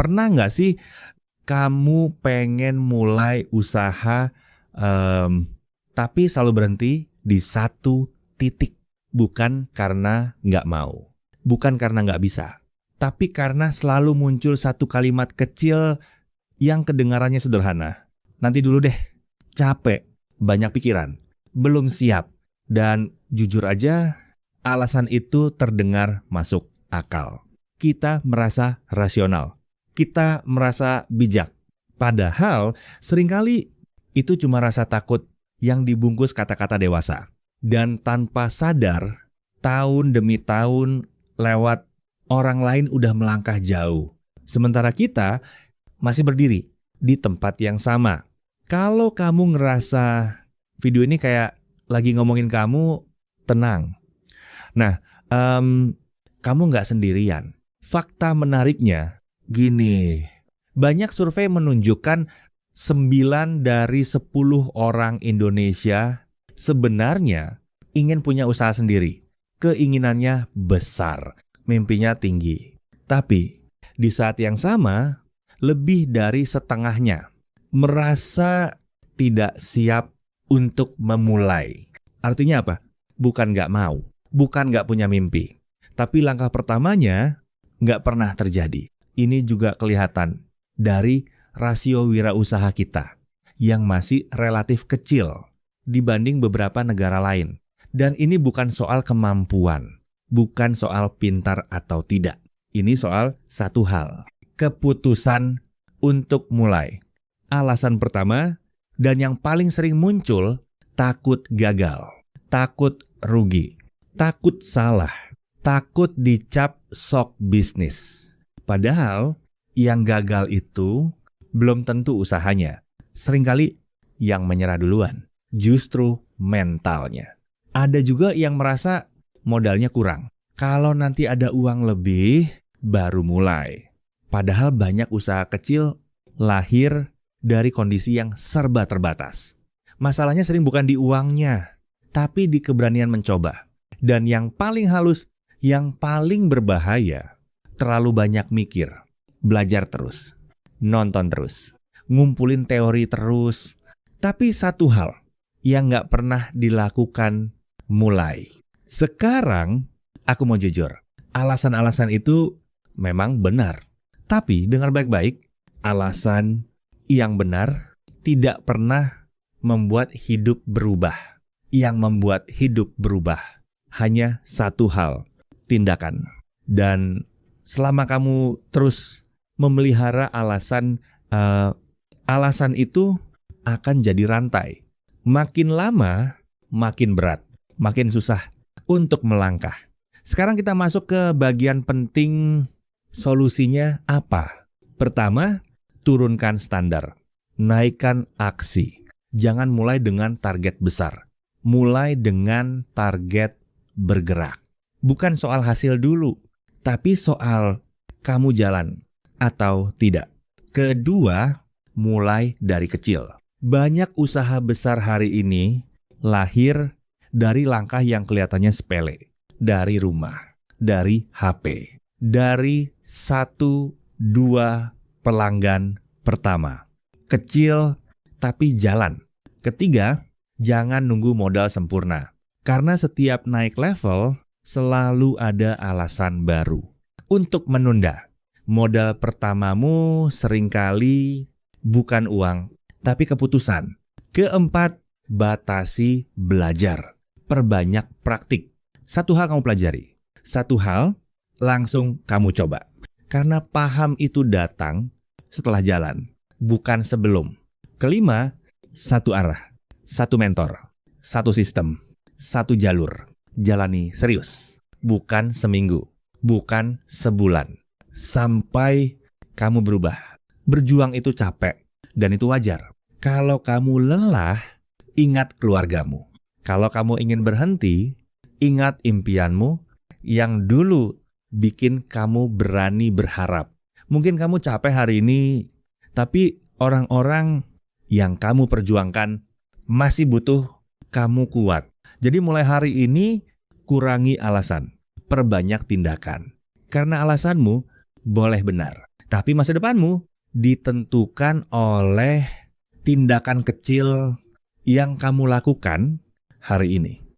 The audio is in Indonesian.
Pernah nggak sih kamu pengen mulai usaha tapi selalu berhenti di satu titik? Bukan karena nggak mau, bukan karena nggak bisa, tapi karena selalu muncul satu kalimat kecil yang kedengarannya sederhana. Nanti dulu deh, capek, banyak pikiran, belum siap. Dan jujur aja, alasan itu terdengar masuk akal. Kita merasa rasional, kita merasa bijak. Padahal seringkali itu cuma rasa takut yang dibungkus kata-kata dewasa. Dan tanpa sadar, tahun demi tahun lewat, orang lain udah melangkah jauh. Sementara kita masih berdiri di tempat yang sama. Kalau kamu ngerasa video ini kayak lagi ngomongin kamu, tenang. Nah, kamu nggak sendirian. Fakta menariknya gini, banyak survei menunjukkan 9 dari 10 orang Indonesia sebenarnya ingin punya usaha sendiri. Keinginannya besar, mimpinya tinggi. Tapi di saat yang sama, lebih dari setengahnya merasa tidak siap untuk memulai. Artinya apa? Bukan nggak mau, bukan nggak punya mimpi. Tapi langkah pertamanya nggak pernah terjadi. Ini juga kelihatan dari rasio wirausaha kita yang masih relatif kecil dibanding beberapa negara lain. Dan ini bukan soal kemampuan, bukan soal pintar atau tidak. Ini soal satu hal, keputusan untuk mulai. Alasan pertama, dan yang paling sering muncul, takut gagal, takut rugi, takut salah, takut dicap sok bisnis. Padahal yang gagal itu belum tentu usahanya. Seringkali yang menyerah duluan justru mentalnya. Ada juga yang merasa modalnya kurang. Kalau nanti ada uang lebih, baru mulai. Padahal banyak usaha kecil lahir dari kondisi yang serba terbatas. Masalahnya sering bukan di uangnya, tapi di keberanian mencoba. Dan yang paling halus, yang paling berbahaya, terlalu banyak mikir, belajar terus, nonton terus, ngumpulin teori terus. Tapi satu hal yang nggak pernah dilakukan, mulai. Sekarang, aku mau jujur, alasan-alasan itu memang benar. Tapi dengar baik-baik, alasan yang benar tidak pernah membuat hidup berubah. Yang membuat hidup berubah hanya satu hal, tindakan. Dan selama kamu terus memelihara alasan itu akan jadi rantai. Makin lama, makin berat, makin susah untuk melangkah. Sekarang kita masuk ke bagian penting. Solusinya apa? Pertama, turunkan standar, naikkan aksi. Jangan mulai dengan target besar, mulai dengan target bergerak. Bukan soal hasil dulu, tapi soal kamu jalan atau tidak. Kedua, mulai dari kecil. Banyak usaha besar hari ini lahir dari langkah yang kelihatannya sepele. Dari rumah, dari HP, dari 1-2 pelanggan pertama. Kecil tapi jalan. Ketiga, jangan nunggu modal sempurna. Karena setiap naik level selalu ada alasan baru untuk menunda. Modal pertamamu seringkali bukan uang, tapi keputusan. Keempat, batasi belajar. Perbanyak praktik. Satu hal kamu pelajari. Satu hal langsung kamu coba. Karena paham itu datang setelah jalan, bukan sebelum. Kelima, satu arah, satu mentor, satu sistem, satu jalur. Jalani serius. Bukan seminggu, bukan sebulan. Sampai kamu berubah. Berjuang itu capek, dan itu wajar. Kalau kamu lelah, ingat keluargamu. Kalau kamu ingin berhenti, ingat impianmu yang dulu bikin kamu berani berharap. Mungkin kamu capek hari ini, tapi orang-orang yang kamu perjuangkan masih butuh kamu kuat. Jadi mulai hari ini, kurangi alasan, perbanyak tindakan. Karena alasanmu boleh benar, Tapi masa depanmu ditentukan oleh tindakan kecil yang kamu lakukan hari ini.